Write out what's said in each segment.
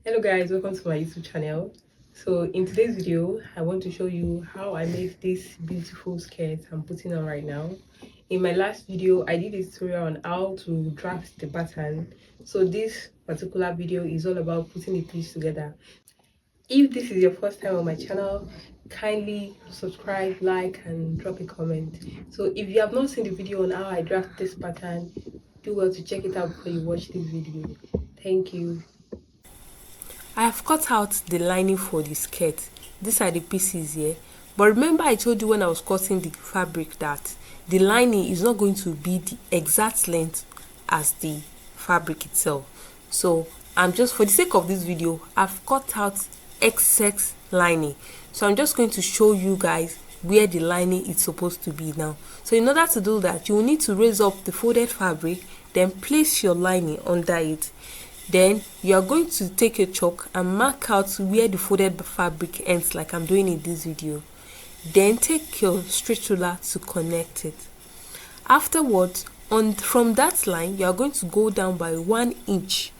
Hello guys, welcome to my YouTube channel. So in today's video I want to show you how I make this beautiful skirt I'm putting on right now. In my last video I did a tutorial on how to draft the pattern, so this particular video is all about putting the piece together. If this is your first time on my channel, kindly subscribe, like and drop a comment. So if you have not seen the video on how I draft this pattern, do well to check it out before you watch this video. Thank you. I have cut out the lining for the skirt. These are the pieces here. But remember I told you when I was cutting the fabric that the lining is not going to be the exact length as the fabric itself. So I'm just, for the sake of this video, I've cut out excess lining. So I'm just going to show you guys where the lining is supposed to be now. So in order to do that, you will need to raise up the folded fabric, then place your lining under it. Then you are going to take a chalk and mark out where the folded fabric ends, like I'm doing in this video. Then take your straight ruler to connect it. Afterwards, from that line, you are going to go down by 1 inch,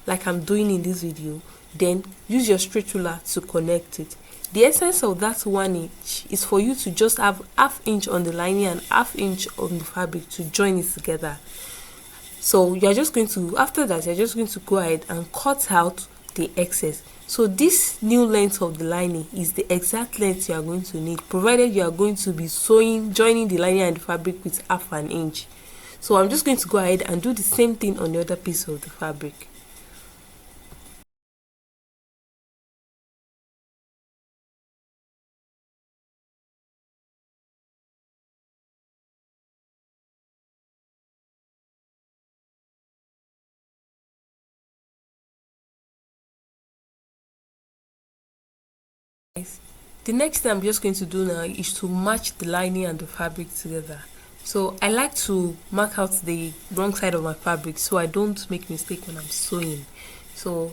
like I'm doing in this video. Then use your straight ruler to connect it. The essence of that 1 inch is for you to just have ½ inch on the lining and ½ inch on the fabric to join it together. So you're just going to, after that, you're just going to go ahead and cut out the excess. So this new length of the lining is the exact length you are going to need, provided you are going to be joining the lining and the fabric with ½ inch. So I'm just going to go ahead and do the same thing on the other piece of the fabric. The next thing I'm just going to do now is to match the lining and the fabric together. So I like to mark out the wrong side of my fabric so I don't make mistake when I'm sewing. So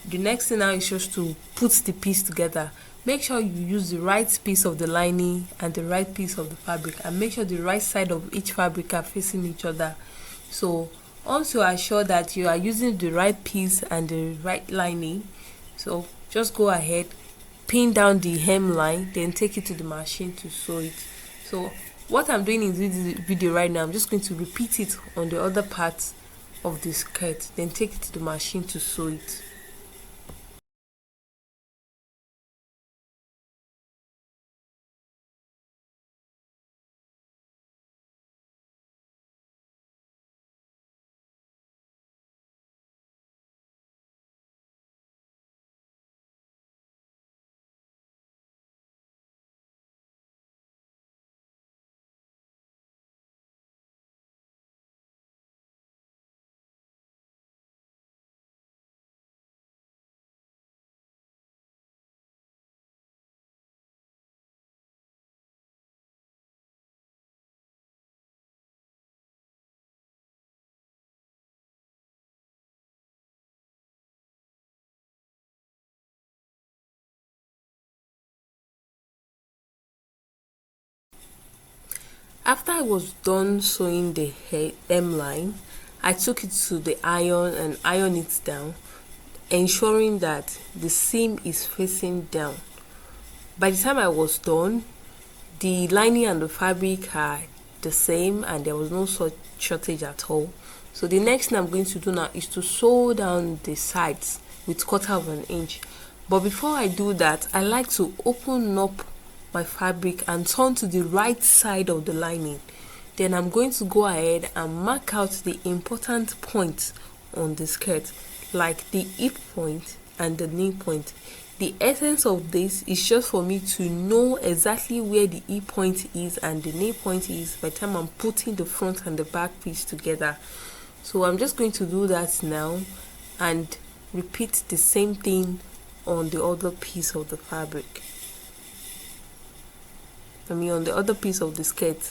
the next thing now is just to put the piece together. Make sure you use the right piece of the lining and the right piece of the fabric, and make sure the right side of each fabric are facing each other. So once you are sure that you are using the right piece and the right lining, so just go ahead, pin down the hemline, then take it to the machine to sew it. So what I'm doing in this video right now, I'm just going to repeat it on the other parts of the skirt, then take it to the machine to sew it. After I was done sewing the hemline, I took it to the iron and ironed it down, ensuring that the seam is facing down. By the time I was done, the lining and the fabric are the same and there was no such shortage at all. So the next thing I'm going to do now is to sew down the sides with 1/4 inch. But before I do that, I like to open up my fabric and turn to the right side of the lining. Then I'm going to go ahead and mark out the important points on the skirt, like the hip point and the knee point. The essence of this is just for me to know exactly where the hip point is and the knee point is by the time I'm putting the front and the back piece together. So I'm just going to do that now and repeat the same thing on the other piece of the fabric. On the other piece of the skirt.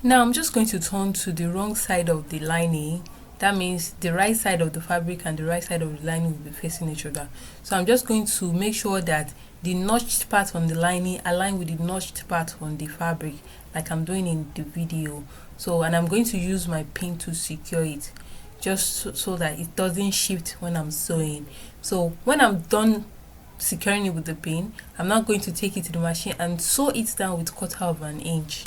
Now I'm just going to turn to the wrong side of the lining. That means the right side of the fabric and the right side of the lining will be facing each other. So I'm just going to make sure that the notched part on the lining align with the notched part on the fabric, like I'm doing in the video. So, and I'm going to use my pin to secure it. just so that it doesn't shift when I'm sewing. So when I'm done securing it with the pin, I'm now going to take it to the machine and sew it down with 1/4 inch.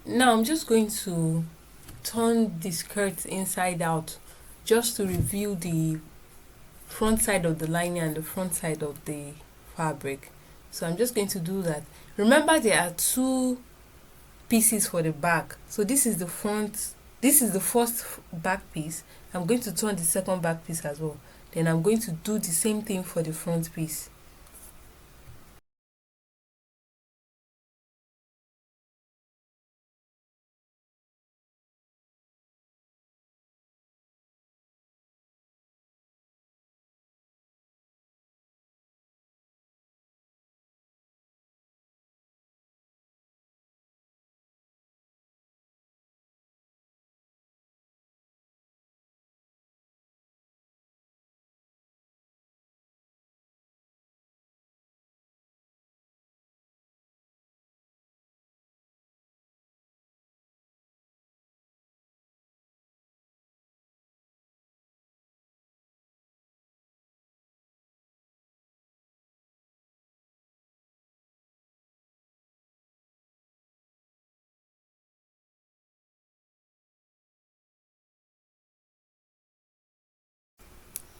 Now I'm just going to turn the skirt inside out just to reveal the front side of the lining and the front side of the fabric. So I'm just going to do that. Remember, there are two pieces for the back. So this is the front, this is the first back piece. I'm going to turn the second back piece as well. Then I'm going to do the same thing for the front piece.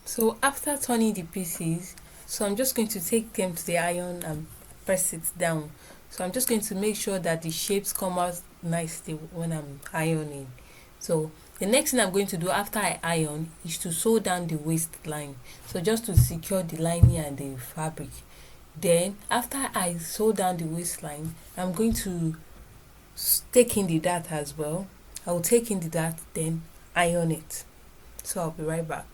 So after turning the pieces, so I'm just going to take them to the iron and press it down. So I'm just going to make sure that the shapes come out nicely when I'm ironing. So the next thing I'm going to do after I iron is to sew down the waistline. So just to secure the lining and the fabric. Then after I sew down the waistline, I'm going to take in the dart as well. I will take in the dart, then iron it. So I'll be right back.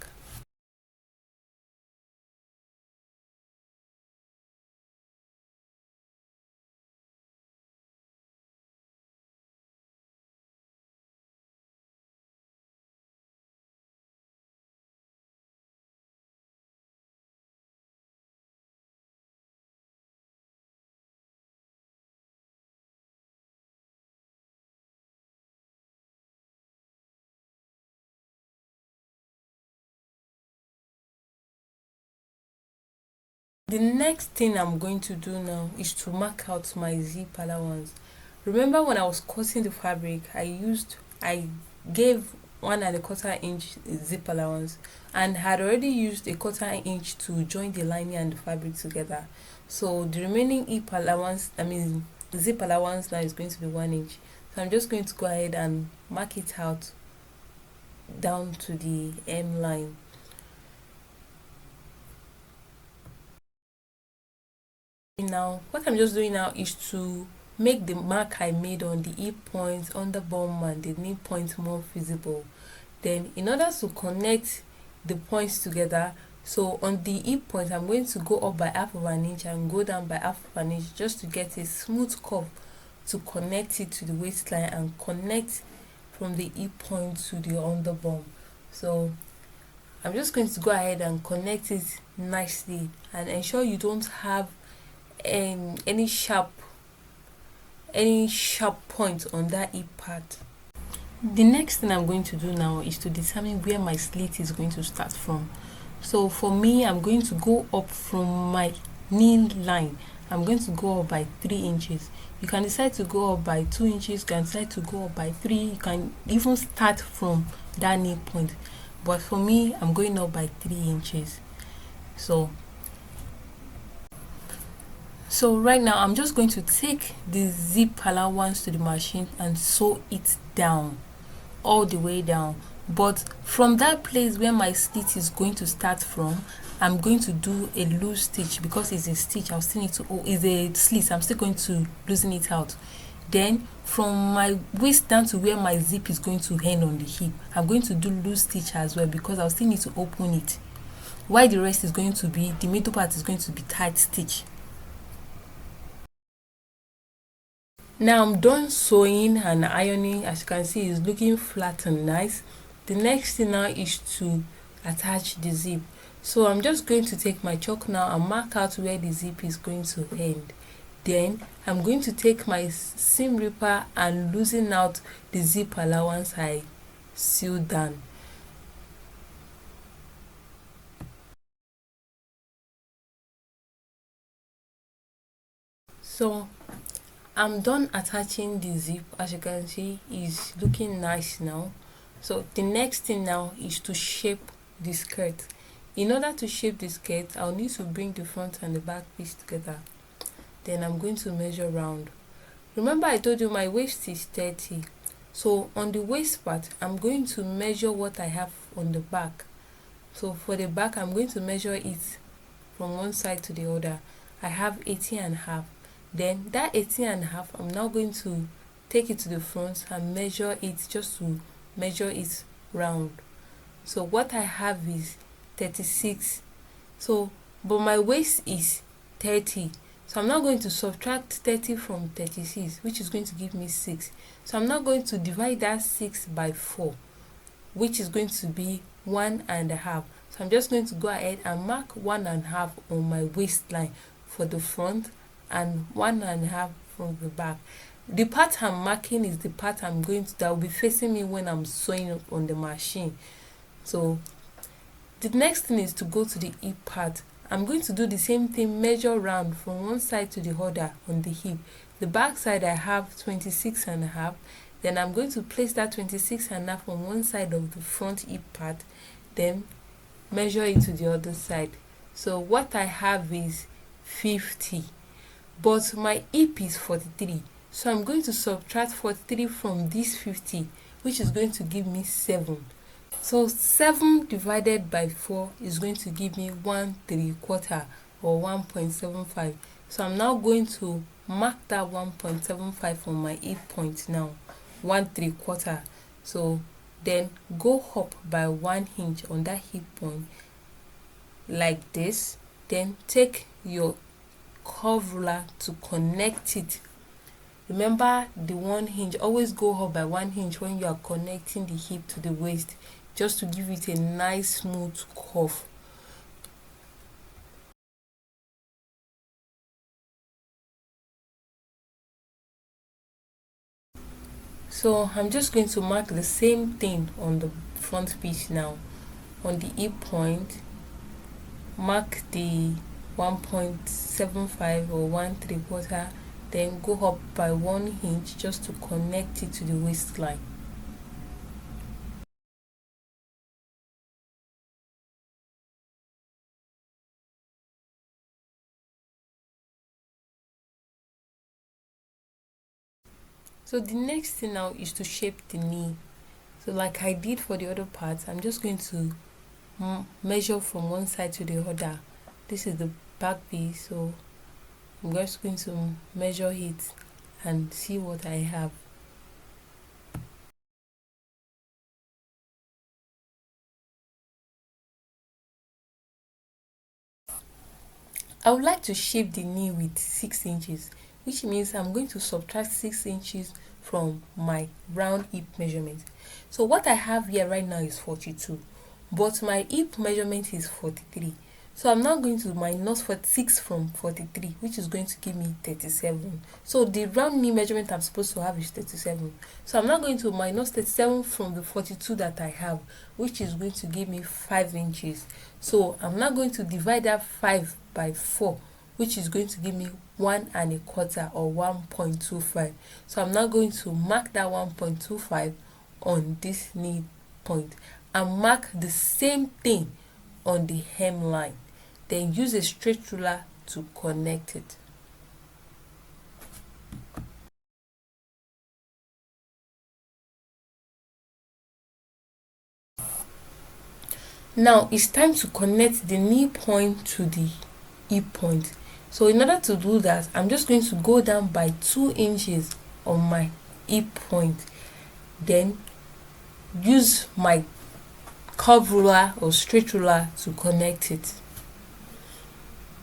The next thing I'm going to do now is to mark out my zip allowance. Remember when I was cutting the fabric, I gave 1 1/4 inch zip allowance and had already used 1/4 inch to join the lining and the fabric together. So the remaining zip allowance now is going to be 1 inch. So I'm just going to go ahead and mark it out down to the hem line. Now what I'm just doing now is to make the mark I made on the hip point, on the bum and the knee point more visible. Then in order to connect the points together, so on the hip point I'm going to go up by 1/2 inch and go down by 1/2 inch just to get a smooth curve to connect it to the waistline and connect from the hip point to the underbum. So I'm just going to go ahead and connect it nicely and ensure you don't have any sharp point on that hip part. The next thing I'm going to do now is to determine where my slit is going to start from. So for me, I'm going to go up from my knee line. I'm going to go up by 3 inches. You can decide to go up by 2 inches, you can decide to go up by 3, you can even start from that knee point. But for me, I'm going up by 3 inches. So So right now I'm just going to take the zip allowance to the machine and sew it down, all the way down. But from that place where my slit is going to start from, I'm going to do a loose stitch because it's a stitch. I'll still need to, it's a slit, I'm still going to loosen it out. Then from my waist down to where my zip is going to end on the hip, I'm going to do loose stitch as well because I'll still need to open it. While the rest is going to be, the middle part is going to be tight stitch. Now I'm done sewing and ironing. As you can see, it's looking flat and nice. The next thing now is to attach the zip. So I'm just going to take my chalk now and mark out where the zip is going to end. Then I'm going to take my seam ripper and loosen out the zip allowance I sealed down. So I'm done attaching the zip. As you can see, it's looking nice now. So the next thing now is to shape the skirt. In order to shape the skirt, I'll need to bring the front and the back piece together. Then I'm going to measure round. Remember I told you my waist is 30. So on the waist part, I'm going to measure what I have on the back. So for the back, I'm going to measure it from one side to the other. I have 18.5. Then that 18.5, I'm now going to take it to the front and measure it, just to measure it round. So what I have is 36. So but my waist is 30. So I'm now going to subtract 30 from 36, which is going to give me 6. So I'm now going to divide that 6 by 4, which is going to be 1.5. So I'm just going to go ahead and mark 1.5 on my waistline for the front and 1.5 from the back. The part I'm marking is the part that will be facing me when I'm sewing up on the machine. So the next thing is to go to the hip part. I'm going to do the same thing, measure round from one side to the other on the hip. The back side I have 26.5. Then I'm going to place that 26.5 on one side of the front hip part, then measure it to the other side. So what I have is 50, but my hip is 43. So I'm going to subtract 43 from this 50, which is going to give me 7. So 7 divided by 4 is going to give me 1/3 or 1.75. So I'm now going to mark that 1.75 on my hip point now, 1/3. So then go up by 1 inch on that hip point like this. Then take your curve ruler to connect it. Remember the 1 inch, always go up by 1 inch when you are connecting the hip to the waist, just to give it a nice smooth curve. So I'm just going to mark the same thing on the front piece now. On the hip point, mark the 1.75 or 1/3, then go up by 1 inch just to connect it to the waistline. So the next thing now is to shape the knee. So like I did for the other parts, I'm just going to measure from one side to the other. This is the back piece, so I'm just going to measure it and see what I have. I would like to shape the knee with 6 inches, which means I'm going to subtract 6 inches from my round hip measurement. So what I have here right now is 42, but my hip measurement is 43. So I'm now going to minus 46 from 43, which is going to give me 37. So the round knee measurement I'm supposed to have is 37. So I'm now going to minus 37 from the 42 that I have, which is going to give me 5 inches. So I'm now going to divide that 5 by 4, which is going to give me 1.25 or 1.25. So I'm now going to mark that 1.25 on this knee point and mark the same thing on the hemline. Then use a straight ruler to connect it. Now it's time to connect the knee point to the hip point. So in order to do that, I'm just going to go down by 2 inches on my hip point, then use my curve ruler or straight ruler to connect it.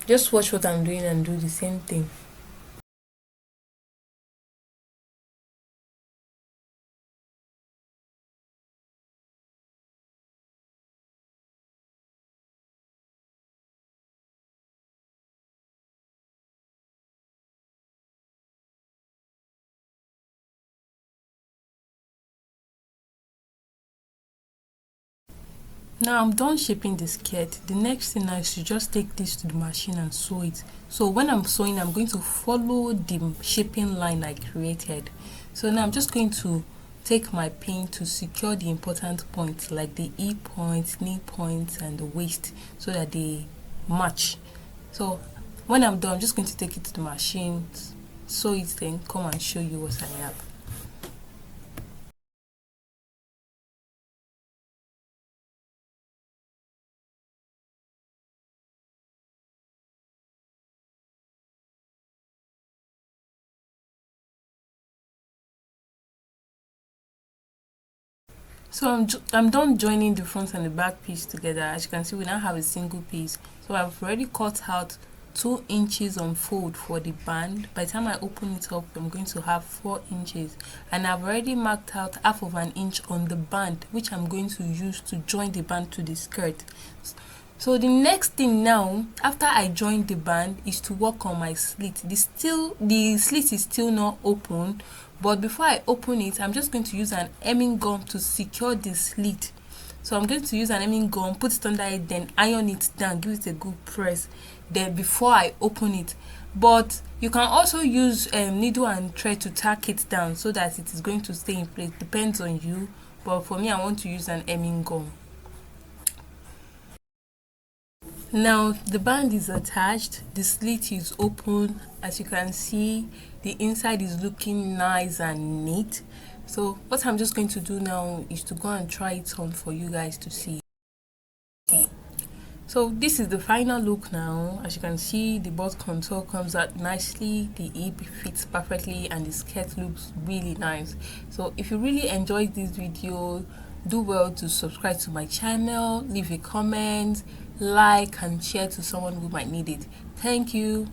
Just watch what I'm doing and do the same thing. Now I'm done shaping the skirt. The next thing is to just take this to the machine and sew it. So when I'm sewing, I'm going to follow the shaping line I created. So now I'm just going to take my pin to secure the important points like the hip point, knee point, and the waist so that they match. So when I'm done, I'm just going to take it to the machine, sew it, then come and show you what I have. So I'm done joining the front and the back piece together. As you can see, we now have a single piece. So I've already cut out 2 inches on fold for the band. By the time I open it up, I'm going to have 4 inches, and I've already marked out half of an inch on the band, which I'm going to use to join the band to the skirt. So the next thing now, after I join the band, is to work on my slit. The slit is still not open, but before I open it, I'm just going to use an hemming gum to secure the slit. So I'm going to use an hemming gum, put it under it, then iron it down, give it a good press, then before I open it. But you can also use needle and thread to tack it down so that it is going to stay in place. Depends on you, but for me, I want to use an hemming gum. Now the band is attached, the slit is open. As you can see, the inside is looking nice and neat. So what I'm just going to do now is to go and try it on for you guys to see. So this is the final look now. As you can see, the bust contour comes out nicely, the hip fits perfectly, and the skirt looks really nice. So if you really enjoyed this video, do well to subscribe to my channel, leave a comment, like, and share to someone who might need it. Thank you.